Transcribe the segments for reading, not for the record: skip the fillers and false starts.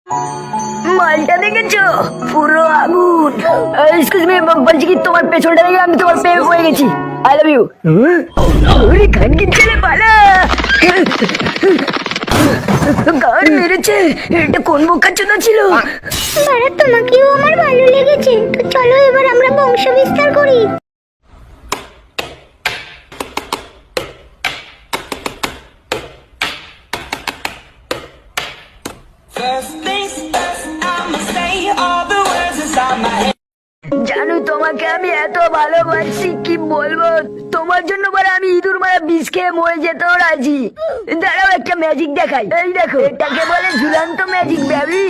মালটা দেখেছো? পুরো আগুন। এক্সকিউজ মি, বলছি কি তোমার পেছনটা দেখে আমি তোমার প্রেমে পড়ে গেছি। I love you. ওরে খানকির ছেলে পালা। গান মেরেছে। এটা কোন বোকাচোদা ছিল? বাড়া, তোমাকেও আমার ভালো লেগেছে, তো চলো এবার আমরা বংশ বিস্তার করি। First things first, I'ma say all the words inside my head. জানো তোমাকে আমি এত ভালোবাসি কি বলবো। তোমার জন্য বলে আমি ইঁদুর মারা বিষ খেয়ে মরে যেতেও রাজি। দাঁড়াও একটা ম্যাজিক দেখাই। এই দেখো, এটাকে বলে ঝুলন্ত ম্যাজিক বেবি।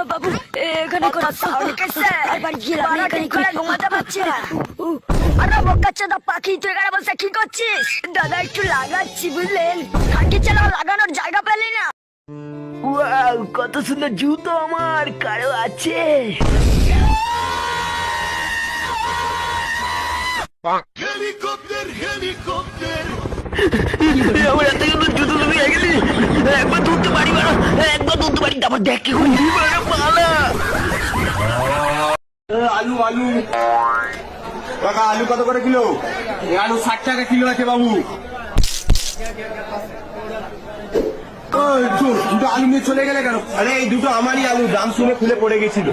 বাবু এখানে ঘুমাতে পারছি না। আরে বোকাচোদা পাখি, তুই এখানে বসে কি করছিস? দাদা একটু লাগাচ্ছি, বুঝলেন? খানকি ছেলে লাগানোর জায়গা পেলি না। ওয়াও, কত সুন্দর জুতো আমার কারো আছে। আমার এত সুন্দর জুতো তুমি গেলি। একবার ধরতে পারি, একবার ধরতে পারি, তারপর দেখ কি করি। পালা। আলু আলু কাকা, আলু কত করে কিলো? আলু 60 টাকা কিলো আছে বাবু। দুটো আলু নিয়ে চলে গেলে কেন? আরে এই দুটো আমারই আলু, দাম শুনে খুলে পড়ে গেছিল।